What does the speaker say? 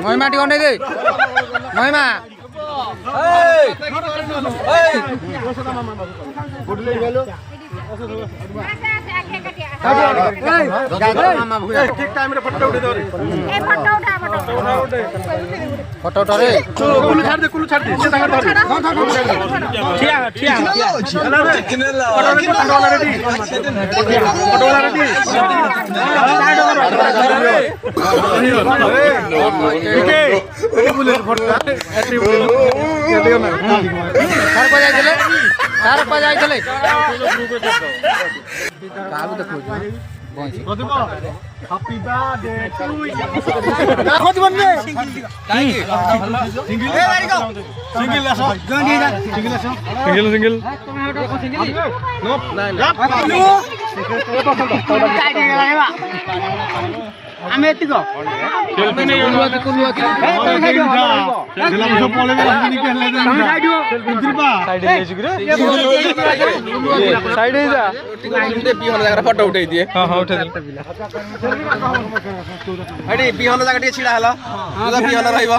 মহিমা টিকে অনেক দে মহিমা ঠিক টাইমে ফটো উঠে দাও রে এই ফটো উঠা ফটো রে কুলু ছাড় দে সে টাকা ধরে ঠিয়া কিনেলা ফটো রেডি ওকে এই বলে ফটো এটি বলে না তার পা যাইছিলে কাগু দেখো কতব হ্যাপি বার্থডে টু ইউ রাখো দিবন রে সিঙ্গেল এ গাড়ি গো সিঙ্গেল আসো সিঙ্গেল নো না আমি এতিক সেলফি নেই দিলাম সব পলে আসবি কি হলে দেন সাইডে যা বিহন জায়গা ফটো উঠাই দিয়ে হ্যাঁ উঠাই দে বিহন জায়গা ছিড়া হলো বিহন রহিব